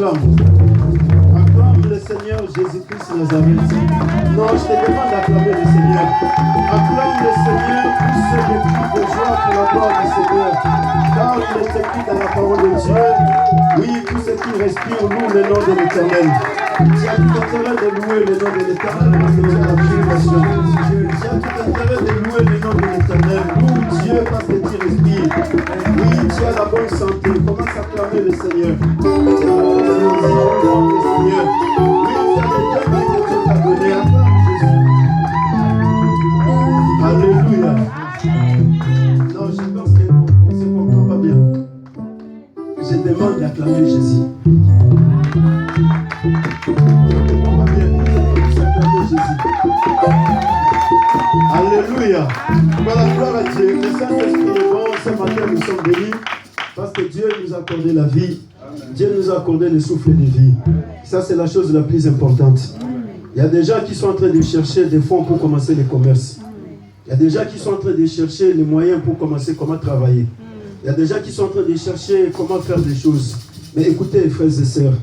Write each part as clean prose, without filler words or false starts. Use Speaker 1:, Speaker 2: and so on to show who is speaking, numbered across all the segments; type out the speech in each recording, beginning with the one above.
Speaker 1: Acclame le Seigneur Jésus-Christ Nazareth. Non, je te demande d'acclamer le Seigneur. Acclame le Seigneur, pousse les cris de joie pour la gloire du Seigneur. Car il est écrit dans la parole de Dieu, oui, tout ce qui respire loue le nom de l'Éternel. Tu as tout intérêt de louer le nom de l'Éternel parce que tu as la purification. Tu as tout intérêt de louer le nom de l'Éternel. Loue Dieu parce que tu respires. Oui, tu as la bonne santé. Commence à acclamer le Seigneur. Tu as la bonne santé, le Seigneur. Oui, tu as les deux mains que Dieu t'a donné. Acclame Jésus. Alléluia. Non, je pense que on ne se comprend pas bien. Je demande d'acclamer Jésus. Alléluia. Voilà, gloire à Dieu. Le Saint-Esprit est bon. Ce matin, nous sommes bénis parce que Dieu nous a accordé la vie. Dieu nous a accordé le souffle de vie. Ça, c'est la chose la plus importante. Il y a des gens qui sont en train de chercher des fonds pour commencer les commerces. Il y a des gens qui sont en train de chercher les moyens pour commencer comment travailler. Il y a des gens qui sont en train de chercher comment faire des choses. Mais écoutez, frères et sœurs,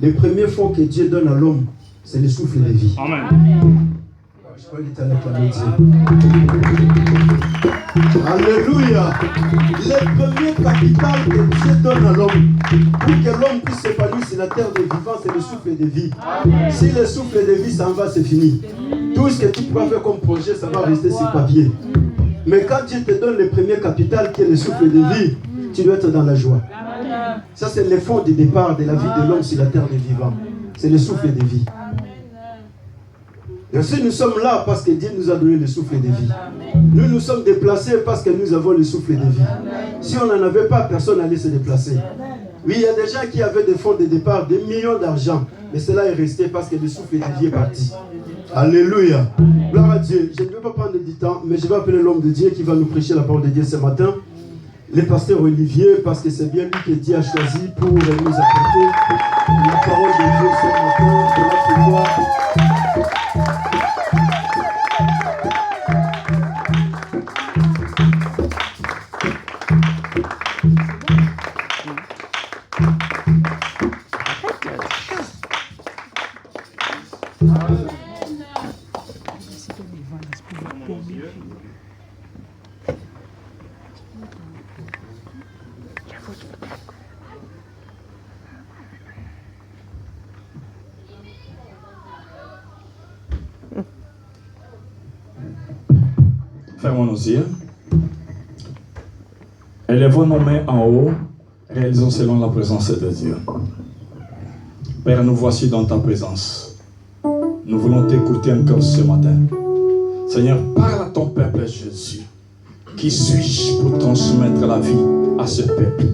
Speaker 1: les premiers fonds que Dieu donne à l'homme, c'est le souffle de vie.
Speaker 2: Amen.
Speaker 1: Je crois qu'il est allé acclamer Dieu. Alléluia. Le premier capital que Dieu donne à l'homme, pour que l'homme puisse s'épanouir sur la terre des vivants, c'est le souffle de vie. Si le souffle de vie s'en va, c'est fini. Tout ce que tu pourras faire comme projet, ça va rester sur papier. Mais quand Dieu te donne le premier capital, qui est le souffle de vie, tu dois être dans la joie. Ça, c'est le fond de départ de la vie de l'homme sur la terre des vivants. C'est le souffle de vie. Et si nous sommes là parce que Dieu nous a donné le souffle de vie. Nous nous sommes déplacés parce que nous avons le souffle de vie. Si on n'en avait pas, personne n'allait se déplacer. Oui, il y a des gens qui avaient des fonds de départ, des millions d'argent. Mais cela est resté parce que le souffle de vie est parti. Alléluia. Gloire à Dieu. Je ne vais pas prendre du temps, mais je vais appeler l'homme de Dieu qui va nous prêcher la parole de Dieu ce matin. Le pasteur Olivier, parce que c'est bien lui que Dieu a choisi pour nous apporter la parole de Dieu ce matin. De la pouvoir.
Speaker 2: Fermons nos yeux. Élevons nos mains en haut, réalisons selon la présence de Dieu. Père, nous voici dans ta présence. Nous voulons t'écouter encore ce matin. Seigneur, parle à ton peuple Jésus. Qui suis-je pour transmettre la vie à ce peuple?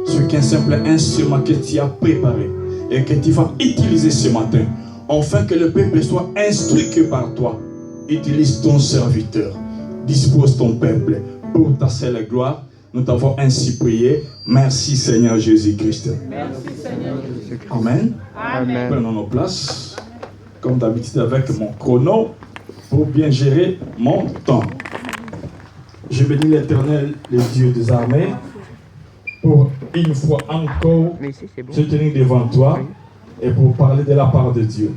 Speaker 2: Je suis qu'un simple instrument que tu as préparé et que tu vas utiliser ce matin, afin que le peuple soit instruit que par toi. Utilise ton serviteur. Dispose ton peuple pour ta seule gloire. Nous t'avons ainsi prié. Merci Seigneur Jésus-Christ.
Speaker 3: Merci Seigneur Jésus-Christ.
Speaker 2: Amen.
Speaker 3: Amen.
Speaker 2: Prenons nos places, comme d'habitude avec mon chrono, pour bien gérer mon temps. Je bénis l'Éternel, le Dieu des armées, pour une fois encore se tenir devant toi et pour parler de la part de Dieu.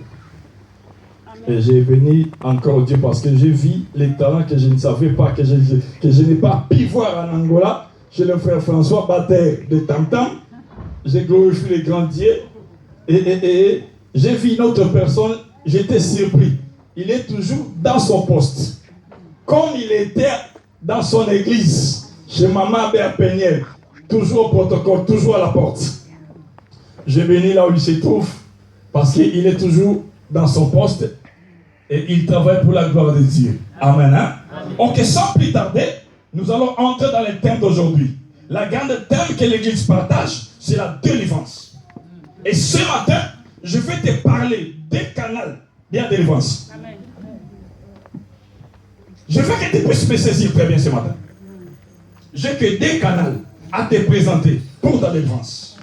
Speaker 2: Et j'ai béni encore Dieu parce que j'ai vu les talents que je ne savais pas, que je n'ai pas pu voir en Angola, chez le frère François Bataire de Tam-Tam. J'ai glorifié le grand Dieu et j'ai vu une autre personne, j'étais surpris. Il est toujours dans son poste, comme il était dans son église, chez Maman Berpeniel, toujours au protocole, toujours à la porte. J'ai béni là où il se trouve parce qu'il est toujours dans son poste. Et il travaille pour la gloire de Dieu. Amen. Hein? Ok, sans plus tarder, nous allons entrer dans le thème d'aujourd'hui. La grande thème que l'Église partage, c'est la délivrance. Et ce matin, je vais te parler des canaux de la délivrance.
Speaker 3: Amen.
Speaker 2: Je veux que tu puisses me saisir très bien ce matin. J'ai que des canaux à te présenter pour ta délivrance.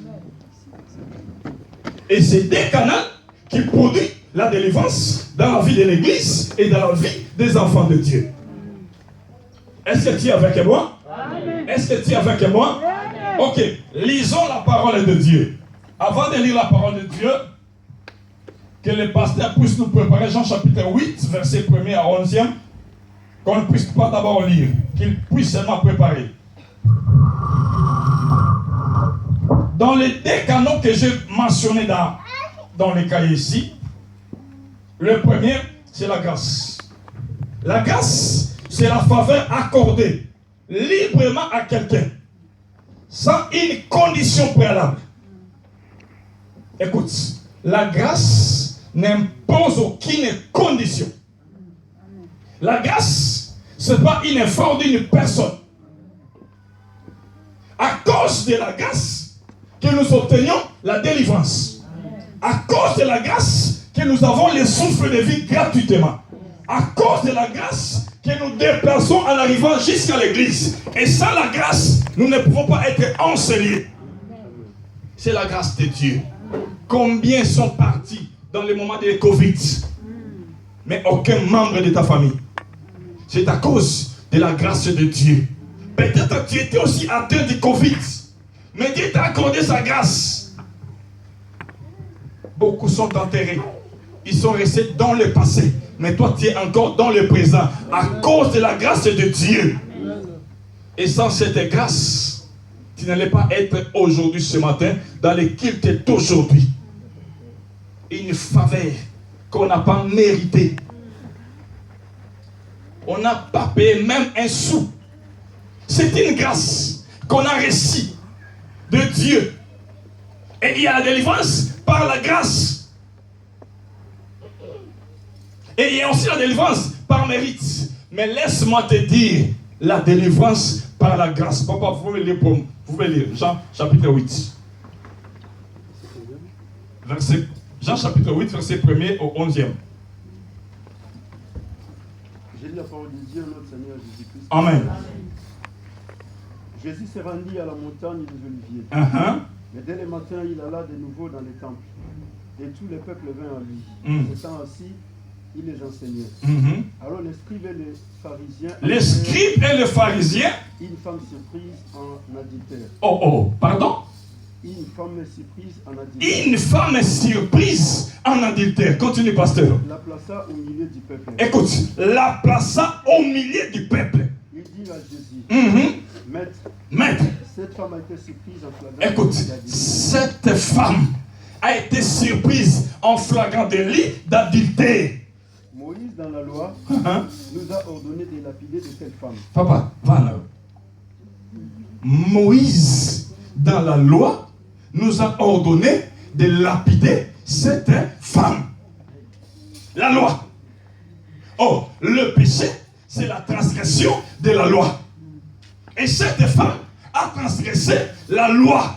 Speaker 2: Et c'est des canaux qui produisent la délivrance dans la vie de l'Église et dans la vie des enfants de Dieu. Est-ce que tu es avec moi?
Speaker 3: Amen.
Speaker 2: Est-ce que tu es avec moi?
Speaker 3: Amen.
Speaker 2: Ok, lisons la parole de Dieu. Avant de lire la parole de Dieu, que le pasteur puisse nous préparer Jean chapitre 8, verset 1er à 11e, qu'on ne puisse pas d'abord lire, qu'il puisse seulement préparer. Dans les deux canaux que j'ai mentionnés dans les cahiers ici, le premier, c'est la grâce. La grâce, c'est la faveur accordée librement à quelqu'un, sans une condition préalable. Écoute, la grâce n'impose aucune condition. La grâce, ce n'est pas une effort d'une personne. À cause de la grâce que nous obtenions la délivrance. À cause de la grâce que nous avons le souffle de vie gratuitement. À cause de la grâce que nous déplaçons en arrivant jusqu'à l'église. Et sans la grâce, nous ne pouvons pas être enseignés. C'est la grâce de Dieu. Combien sont partis dans le moment de Covid, mais aucun membre de ta famille. C'est à cause de la grâce de Dieu. Peut-être que tu étais aussi atteint du Covid, mais Dieu t'a accordé sa grâce. Beaucoup sont enterrés. Ils sont restés dans le passé, mais toi tu es encore dans le présent à cause de la grâce de Dieu. Et sans cette grâce, tu n'allais pas être aujourd'hui, ce matin, dans le culte d'aujourd'hui. Une faveur qu'on n'a pas méritée. On n'a pas payé même un sou. C'est une grâce qu'on a reçue de Dieu. Et il y a la délivrance par la grâce. Et il y a aussi la délivrance par mérite. Mais laisse-moi te dire, la délivrance par la grâce. Papa, vous pouvez lire, vous pouvez lire Jean chapitre 8. Jean chapitre 8, verset 1er au 11e.
Speaker 1: J'ai lu la parole de Dieu, notre Seigneur Jésus-Christ.
Speaker 2: Amen.
Speaker 1: Jésus se rendit à la montagne des Oliviers. Mais dès le matin, il alla de nouveau dans les temples. Et tout le peuple vint à lui. Étant assis, il les enseignait. Alors les scribes et les pharisiens...
Speaker 2: Les scribes et les pharisiens...
Speaker 1: Une femme surprise en adultère.
Speaker 2: Oh, pardon?
Speaker 1: Une femme surprise en adultère.
Speaker 2: Une femme surprise en adultère. Continue, pasteur.
Speaker 1: La plaça au milieu du peuple.
Speaker 2: Écoute, la plaça au milieu du peuple.
Speaker 1: Il dit à Jésus,
Speaker 2: Maître,
Speaker 1: cette femme a été surprise en flagrant.
Speaker 2: Écoute, cette femme a été surprise en flagrant délit d'adultère.
Speaker 1: Moïse, dans la loi, nous a ordonné de lapider de telle femme.
Speaker 2: Papa, va là. Moïse, dans la loi, nous a ordonné de lapider cette femme. La loi. Oh, le péché, c'est la transgression de la loi. Et cette femme a transgressé la loi.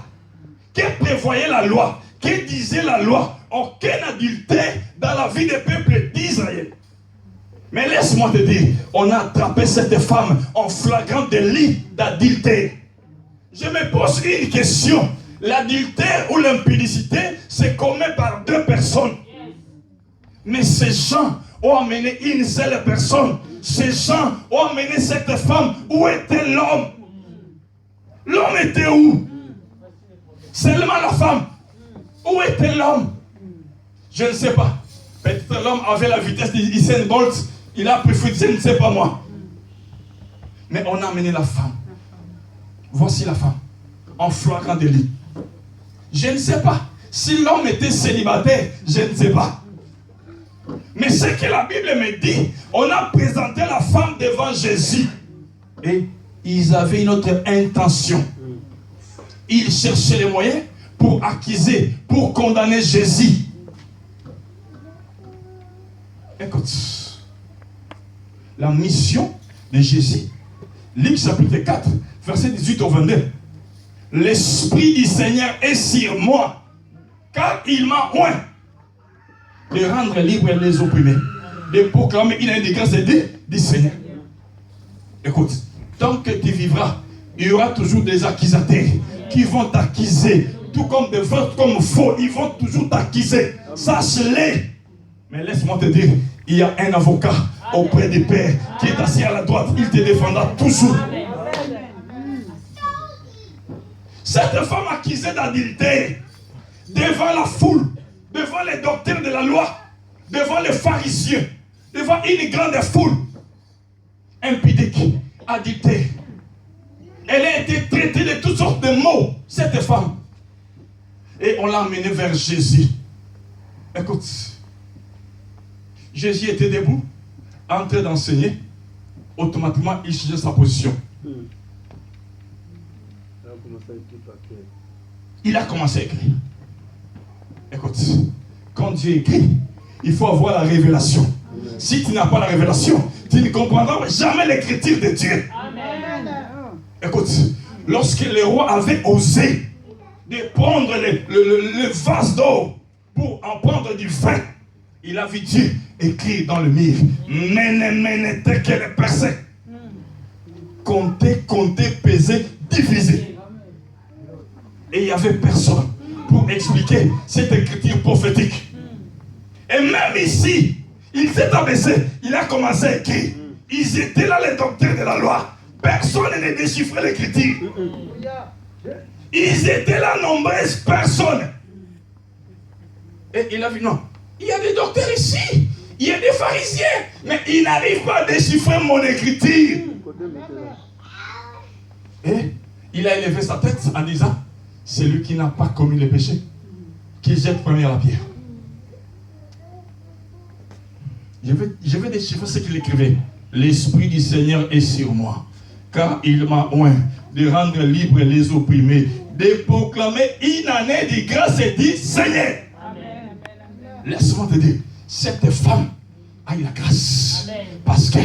Speaker 2: Que prévoyait la loi? Que disait la loi? Aucun adultère dans la vie des peuples d'Israël. Mais laisse-moi te dire, on a attrapé cette femme en flagrant délit d'adultère. Je me pose une question. L'adultère ou l'impudicité, c'est commis par deux personnes. Mais ces gens ont amené une seule personne. Ces gens ont amené cette femme. Où était l'homme? L'homme était où? Seulement la femme. Où était l'homme? Je ne sais pas. Peut-être l'homme avait la vitesse d'Usain Bolt. Il a préféré, je ne sais pas moi. Mais on a amené la femme. Voici la femme. En flagrant délit. Je ne sais pas. Si l'homme était célibataire, je ne sais pas. Mais ce que la Bible me dit, on a présenté la femme devant Jésus. Et ils avaient une autre intention. Ils cherchaient les moyens pour accuser, pour condamner Jésus. Écoute, la mission de Jésus, Luc chapitre 4, verset 18 au 22. L'Esprit du Seigneur est sur moi, car car il m'a oint de rendre libres les opprimés, de proclamer une année de grâce du Seigneur. Écoute, tant que tu vivras, il y aura toujours des accusateurs qui vont t'accuser, tout comme des vrais comme faux, ils vont toujours t'accuser. Sache-les. Mais laisse-moi te dire, il y a un avocat auprès du Père qui est assis à la droite, il te défendra toujours. Cette femme accusée d'adultère, devant la foule, devant les docteurs de la loi, devant les pharisiens, devant une grande foule, impudique, adultère, elle a été traitée de toutes sortes de mots, cette femme. Et on l'a amenée vers Jésus. Écoute, Jésus était debout, en train d'enseigner. Automatiquement, il changeait sa position. Il a commencé à écrire. Écoute, quand Dieu écrit, il faut avoir la révélation. Si tu n'as pas la révélation, tu ne comprendras jamais l'écriture de Dieu. Amen. Écoute, lorsque le roi avait osé de prendre le vase d'or pour en prendre du vin, il a vu Dieu écrit dans le mur. Mene, tekel, percé. Compter, peser, diviser. Et il n'y avait personne pour expliquer cette écriture prophétique. Et même ici, il s'est abaissé, il a commencé à écrire. Ils étaient là, les docteurs de la loi. Personne ne déchiffrait l'écriture. Ils étaient là, nombreuses personnes. Et il a vu, non, il y a des docteurs ici, il y a des pharisiens, mais ils n'arrivent pas à déchiffrer mon écriture. Et il a élevé sa tête en disant, celui qui n'a pas commis le péché, qui jette premier la pierre. Je vais déchiffrer ce qu'il écrivait. L'Esprit du Seigneur est sur moi, car il m'a oint de rendre libres les opprimés, de proclamer une année de grâce et du Seigneur. Amen. Laisse-moi te dire, cette femme a eu la grâce. Amen. Parce que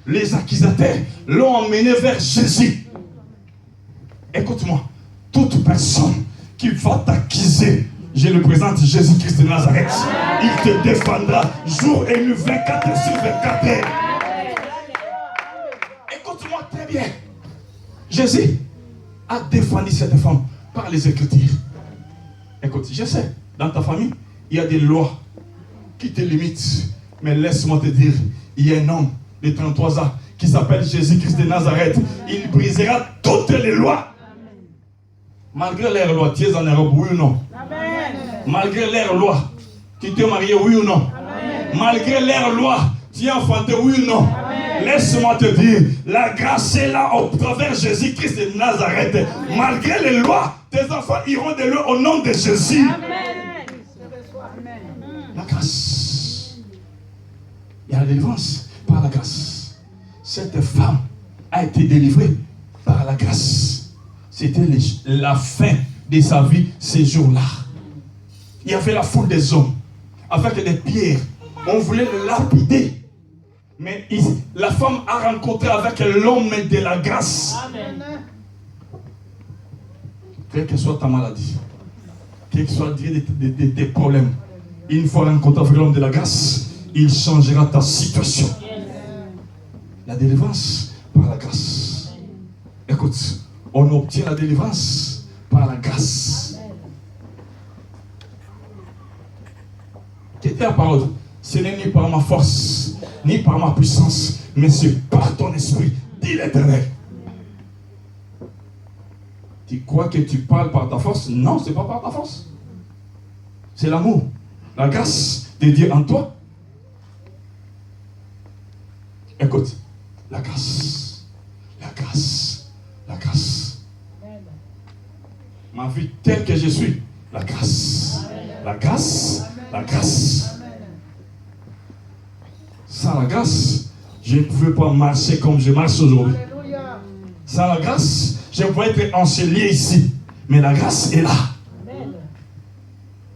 Speaker 2: les accusateurs l'ont emmené vers Jésus. Écoute-moi, toute personne qui va t'accuser, je le présente Jésus-Christ de Nazareth. Amen. Il te défendra jour et nuit, 24 heures sur 24 heures. Écoute-moi très bien. Jésus a défendu cette femme par les Écritures. Écoute, je sais, dans ta famille, il y a des lois qui te limitent. Mais laisse-moi te dire, il y a un homme de 33 ans qui s'appelle Jésus-Christ de Nazareth. Il brisera toutes les lois. Malgré les lois, tu es en Europe, oui ou non? Amen. Malgré les lois, tu t'es marié, oui ou non? Amen. Malgré les lois, tu es enfanté, oui ou non? Amen. Laisse-moi te dire, la grâce est là au travers Jésus-Christ de Nazareth. Amen. Malgré les lois, tes enfants iront de loin au nom de Jésus. Amen. La grâce. Il y a la délivrance par la grâce. Cette femme a été délivrée par la grâce. C'était la fin de sa vie ces jours-là. Il y avait la foule des hommes avec des pierres. On voulait le lapider. Mais la femme a rencontré avec l'homme de la grâce. Amen. Quelle que soit ta maladie, quel que soit des problèmes, une fois rencontré avec l'homme de la grâce, il changera ta situation. La délivrance par la grâce. Écoute, on obtient la délivrance par la grâce. Qu'est-ce que la parole? Ce n'est ni par ma force, ni par ma puissance, mais c'est par ton esprit, dit l'Éternel. Tu crois que tu parles par ta force? Non, ce n'est pas par ta force. C'est l'amour, la grâce de Dieu en toi. Écoute, la grâce, la grâce, la grâce. Ma vie telle que je suis, la grâce, la grâce, la grâce. Sans la grâce, je ne pouvais pas marcher comme je marche aujourd'hui. Sans la grâce, je pouvais être enseigné ici. Mais la grâce est là.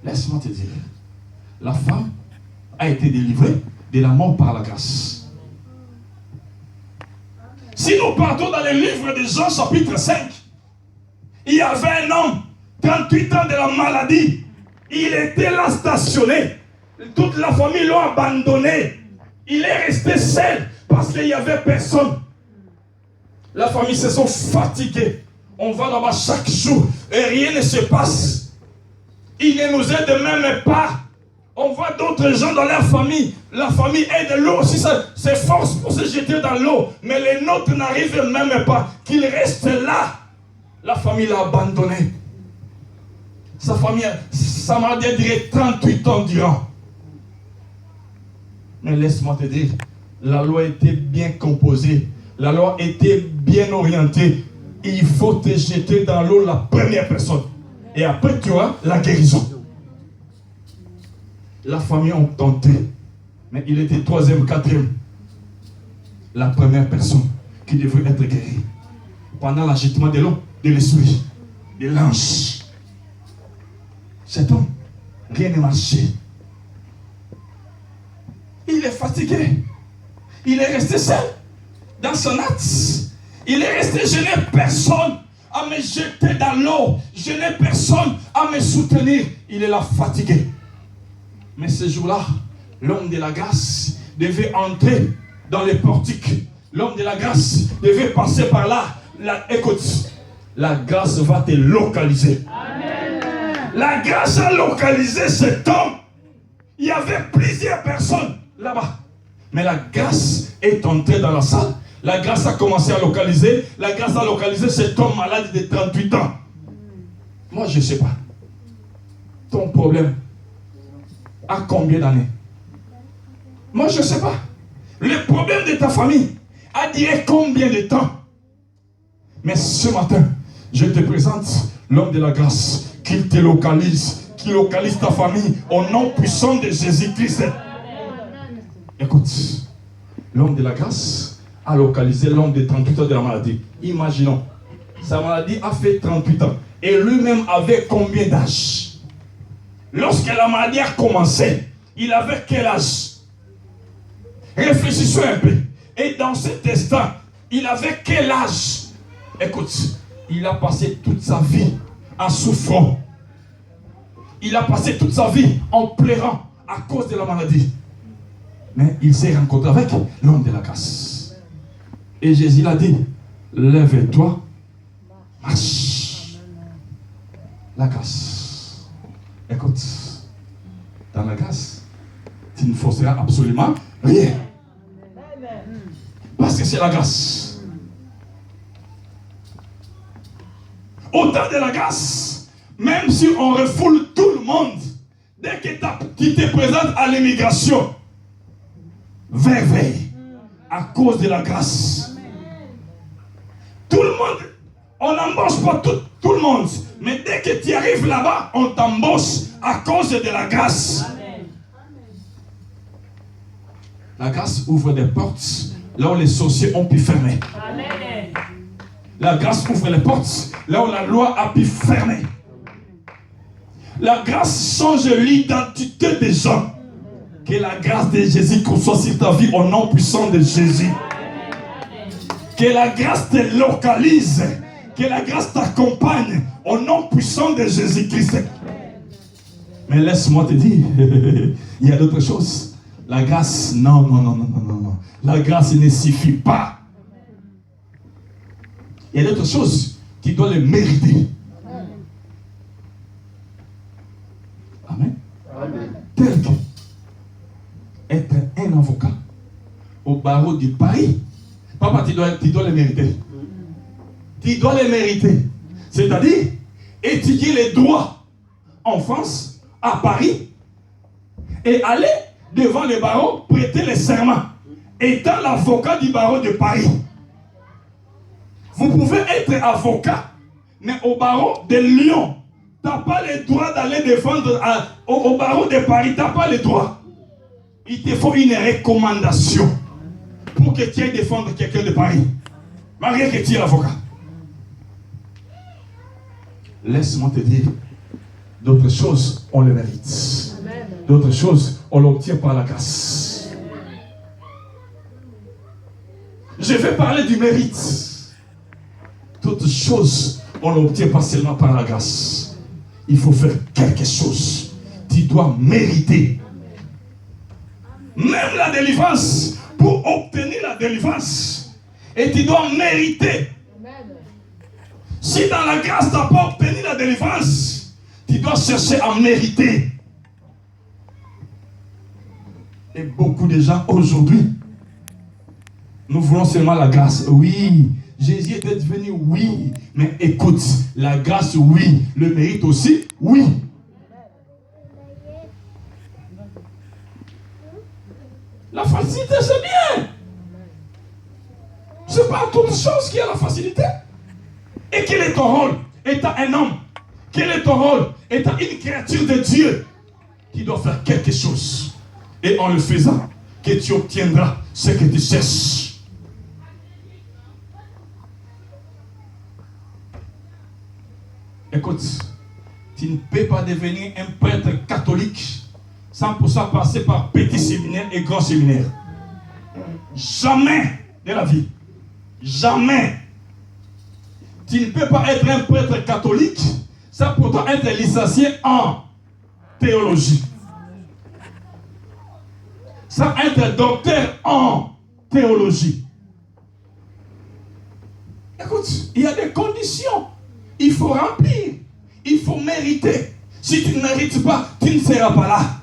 Speaker 2: Laisse-moi te dire, la femme a été délivrée de la mort par la grâce. Si nous partons dans le livre de Jean chapitre 5, il y avait un homme, 38 ans de la maladie, Il était là stationné. Toute la famille l'a abandonné. Il est resté seul parce qu'il n'y avait personne. La famille se sont fatigués. On va là-bas chaque jour et rien ne se passe. Il ne nous aide même pas. On voit d'autres gens dans leur famille. La famille aide l'eau aussi, c'est force pour se jeter dans l'eau. Mais les nôtres n'arrivent même pas. Qu'ils restent là. La famille l'a abandonné. Sa famille, sa maladie a duré 38 ans durant. Mais laisse-moi te dire, la loi était bien composée. La loi était bien orientée. Il faut te jeter dans l'eau la première personne. Et après tu auras la guérison. La famille a tenté. Mais il était troisième, quatrième. La première personne qui devait être guérie. Pendant l'agitement de l'eau, de l'esprit, de l'ange. Cet homme, rien ne marchait. Il est fatigué. Il est resté seul dans son acte. Il est resté, je n'ai personne à me jeter dans l'eau. Je n'ai personne à me soutenir. Il est là fatigué. Mais ce jour-là, l'homme de la grâce devait entrer dans les portiques. L'homme de la grâce devait passer par là. Écoute, la grâce va te localiser. Amen. La grâce a localisé cet homme. Il y avait plusieurs personnes là-bas. Mais la grâce est entrée dans la salle. La grâce a commencé à localiser. La grâce a localisé cet homme malade de 38 ans. Moi, je ne sais pas. Ton problème a combien d'années? Moi, je ne sais pas. Le problème de ta famille a duré combien de temps? Mais ce matin, je te présente l'homme de la grâce qui te localise, qui localise ta famille au nom puissant de Jésus-Christ. Écoute, l'homme de la grâce a localisé l'homme de 38 ans de la maladie. Imaginons, sa maladie a fait 38 ans. Et lui-même avait combien d'âge? Lorsque la maladie a commencé, il avait quel âge? Réfléchissons un peu. Et dans cet instant, il avait quel âge? Écoute, il a passé toute sa vie en souffrant. Il a passé toute sa vie en pleurant à cause de la maladie. Mais il s'est rencontré avec l'homme de la grâce. Et Jésus l'a dit, lève-toi, marche. La grâce. Écoute, dans la grâce, tu ne forceras absolument rien. Parce que c'est la grâce. Au temps de la grâce, même si on refoule tout le monde, dès que tu te présentes à l'immigration, veille à cause de la grâce. Tout le monde, on n'embauche pas tout le monde, mais dès que tu arrives là-bas, on t'embauche à cause de la grâce. La grâce ouvre des portes là où les sorciers ont pu fermer. Amen. La grâce ouvre les portes là où la loi a pu fermer. La grâce change l'identité des gens. Que la grâce de Jésus soit sur ta vie au nom puissant de Jésus. Que la grâce te localise. Que la grâce t'accompagne au nom puissant de Jésus-Christ. Mais laisse-moi te dire, il y a d'autres choses. La grâce, non. La grâce ne suffit pas. Il y a d'autres choses qui doivent les mériter. Amen. Tel que être un avocat au barreau du Paris. Papa, tu dois les mériter. Tu dois les mériter. C'est-à-dire, étudier les droits en France, à Paris, et aller devant le barreau, prêter les serments, étant l'avocat du barreau de Paris. Vous pouvez être avocat, mais au barreau de Lyon, tu n'as pas le droit d'aller défendre au barreau de Paris, tu n'as pas le droit. Il te faut une recommandation pour que tu ailles défendre quelqu'un de Paris. Malgré que tu es l'avocat. Laisse-moi te dire, d'autres choses, on les mérite. D'autres choses, on l'obtient par la grâce. Je vais parler du mérite. D'autres choses, on l'obtient pas seulement par la grâce. Il faut faire quelque chose. dois mériter. Même la délivrance, pour obtenir la délivrance, et tu dois mériter. Si dans la grâce tu n'as pas obtenu la délivrance, tu dois chercher à mériter. Et beaucoup de gens aujourd'hui, nous voulons seulement la grâce. Oui, Jésus était venu, oui. Mais écoute, la grâce, oui. Le mérite aussi, oui. La facilité, c'est bien. C'est pas toute chose qui a la facilité. Et quel est ton rôle? Étant un homme, quel est ton rôle? Étant une créature de Dieu qui doit faire quelque chose. Et en le faisant, que tu obtiendras ce que tu cherches. Écoute, tu ne peux pas devenir un prêtre catholique sans pour ça passer par petit séminaire et grand séminaire. Jamais de la vie. Jamais. Tu ne peux pas être un prêtre catholique sans pourtant être licencié en théologie. Sans être docteur en théologie. Écoute, il y a des conditions. Il faut remplir. Il faut mériter. Si tu ne mérites pas, tu ne seras pas là.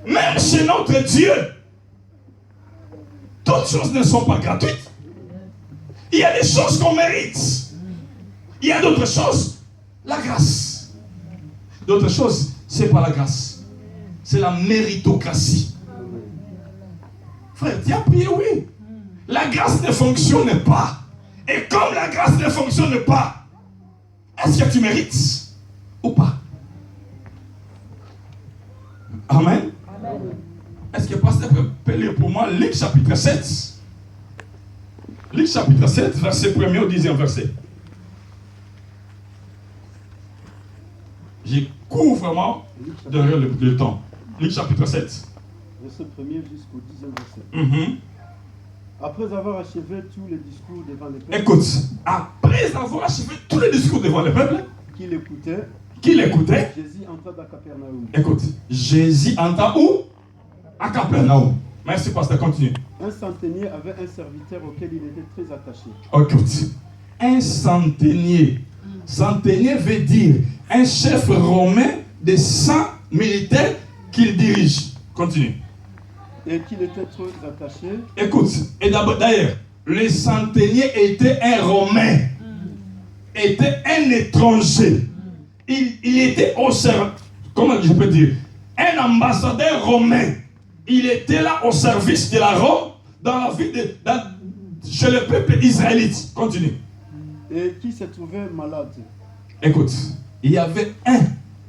Speaker 2: Même chez notre Dieu, toutes choses ne sont pas gratuites. Il y a des choses qu'on mérite. Il y a d'autres choses, la grâce. D'autres choses, c'est pas la grâce. C'est la méritocratie. Frère, tu as prié, oui. La grâce ne fonctionne pas. Et comme la grâce ne fonctionne pas, est-ce que tu mérites ou pas? Amen. Amen. Est-ce que pasteur peut lire pour moi Luc chapitre 7? Luc chapitre 7, verset 1er au 10e verset. J'ai cours vraiment derrière le temps. Luc chapitre 7.
Speaker 1: Verset 1er jusqu'au 10e verset. Après avoir achevé tous les discours devant le peuple.
Speaker 2: Écoute, après avoir achevé tous les discours devant le peuple,
Speaker 1: qui l'écoutait, Jésus entra dans Capernaum.
Speaker 2: Écoute, Jésus entra où? À Capernaum. Merci, pasteur, continue.
Speaker 1: Un centenier avait un serviteur auquel il était très attaché.
Speaker 2: Écoute, un centenier. Centenier veut dire un chef romain de 100 militaires qu'il dirige. Continue.
Speaker 1: Et qu'il était très attaché.
Speaker 2: Écoute, et d'ailleurs, le centenier était un Romain, était un étranger. Il était au service, comment je peux dire, un ambassadeur romain. Il était là au service de la Rome, dans la vie chez le peuple israélite. Continue.
Speaker 1: Et qui se trouvait malade.
Speaker 2: Écoute, il y avait un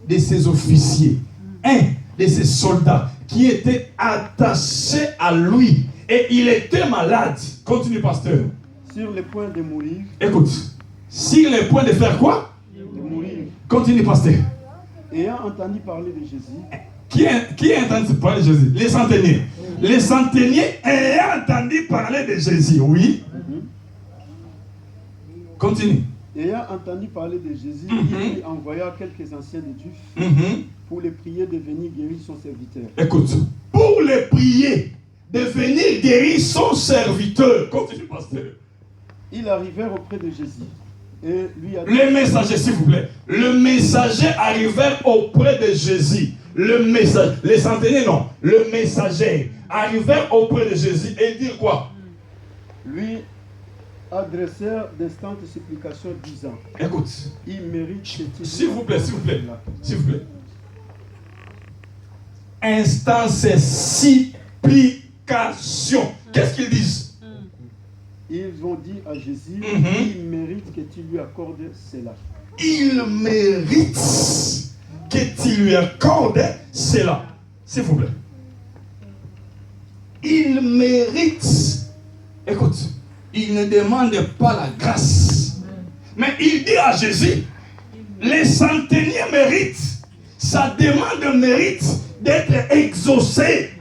Speaker 2: de ses officiers, un de ses soldats qui était attaché à lui et il était malade. Continue, pasteur.
Speaker 1: Sur le point de mourir.
Speaker 2: Écoute, sur le point de faire quoi?
Speaker 1: De mourir.
Speaker 2: Continue, pasteur.
Speaker 1: Ayant entendu parler de Jésus.
Speaker 2: Qui a entendu parler de Jésus? Les centeniers. Les centeniers ayant entendu parler de Jésus, oui. Continue.
Speaker 1: Ayant entendu parler de Jésus, il lui envoya quelques anciens de Juifs pour les prier de venir guérir son serviteur.
Speaker 2: Écoute, pour les prier de venir guérir son serviteur. Continue, pasteur.
Speaker 1: Ils arrivèrent auprès de Jésus. Et lui a dit,
Speaker 2: le messager, s'il vous plaît. Le messager arrivèrent auprès de Jésus. Le messager, les centeniers, non. Le messager arrivèrent auprès de Jésus et dit quoi?
Speaker 1: Lui adressèrent d'instantes supplications disant,
Speaker 2: écoute,
Speaker 1: il mérite.
Speaker 2: S'il vous plaît. Instance supplication. Qu'est-ce qu'ils disent?
Speaker 1: Ils ont dit à Jésus, il mérite que tu lui accordes cela.
Speaker 2: Il mérite que tu lui accordes cela. S'il vous plaît. Il mérite. Écoute, il ne demande pas la grâce. Mais il dit à Jésus, les centeniers méritent. Sa demande mérite d'être exaucée.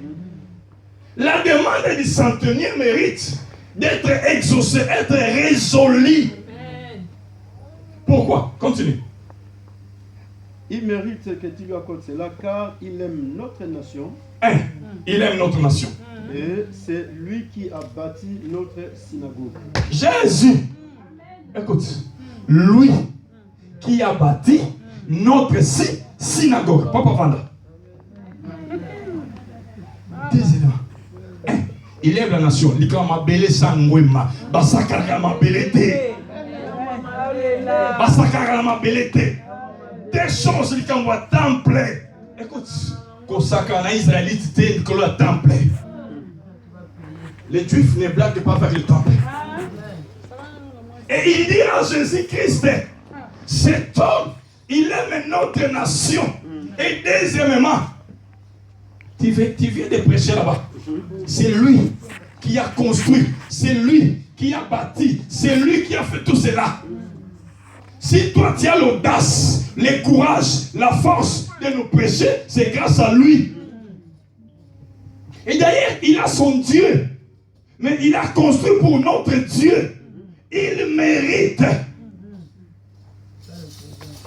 Speaker 2: La demande du centenier mérite d'être exaucé, être résolu. Pourquoi? Continue.
Speaker 1: Il mérite que tu lui accordes cela car il aime notre nation.
Speaker 2: Il aime notre nation.
Speaker 1: Et c'est lui qui a bâti notre synagogue.
Speaker 2: Jésus, écoute, lui qui a bâti notre synagogue. Papa Vanda. Deuxièmement, il aime la nation. Il m'a belé sangwema. Basakara m'a belé. Basakara m'a belé. Des choses qui ont un temple. Écoute, quand Sakana Israélite était le temple. Les Juifs ne blaguent pas vers le temple. Et il dit à Jésus-Christ, cet homme, il aime notre nation. Et deuxièmement, tu viens de prêcher là-bas. C'est lui qui a construit, c'est lui qui a bâti, c'est lui qui a fait tout cela. Si toi tu as l'audace, le courage, la force de nous prêcher, c'est grâce à lui. Et d'ailleurs, il a son Dieu. Mais il a construit pour notre Dieu. Il mérite.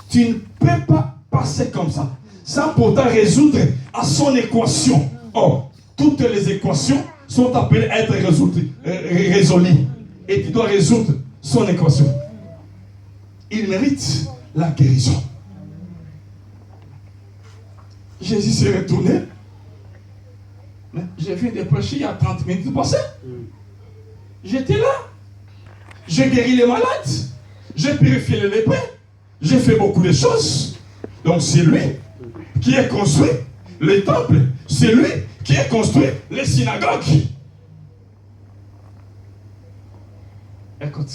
Speaker 2: Tu ne peux pas passer comme ça sans pourtant résoudre à son équation. Or, toutes les équations sont appelées à être résolues. Et tu dois résoudre son équation. Il mérite la guérison. Jésus s'est retourné. Je viens de prêcher il y a 30 minutes passées. J'étais là. J'ai guéri les malades. J'ai purifié les lépreux. J'ai fait beaucoup de choses. Donc c'est lui qui a construit les temples. C'est lui qui a construit les synagogues. Écoute.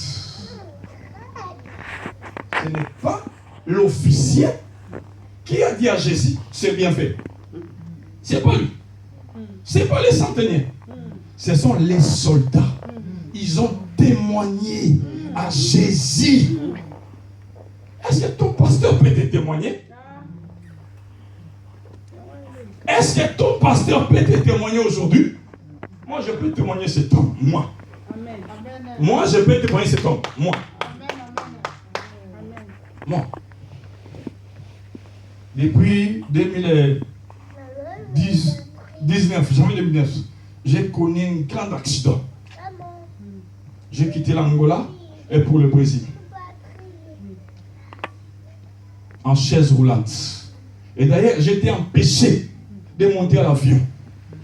Speaker 2: Ce n'est pas l'officier qui a dit à Jésus, c'est bien fait. C'est pas lui. C'est pas les centeniers. Ce sont les soldats. Ils ont témoigné à Jésus. Est-ce que ton pasteur peut te témoigner? Est-ce que ton pasteur peut te témoigner aujourd'hui? Moi, je peux témoigner cet homme. Moi. Moi, je peux témoigner cet homme. Moi. Moi. Depuis 2019, jamais 2009, j'ai connu un grand accident. J'ai quitté l'Angola et pour le Brésil. En chaise roulante. Et d'ailleurs, j'étais empêché de monter à l'avion.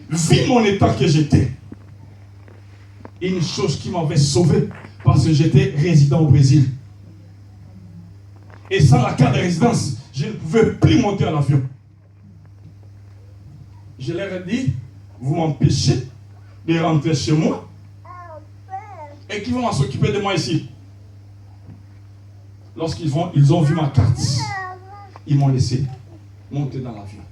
Speaker 2: Vu mon état que j'étais. Une chose qui m'avait sauvé parce que j'étais résident au Brésil. Et sans la carte de résidence, je ne pouvais plus monter à l'avion. Je leur ai dit, vous m'empêchez de rentrer chez moi. Et qui vont s'occuper de moi ici? Lorsqu'ils ont vu ma carte, ils m'ont laissé monter dans l'avion.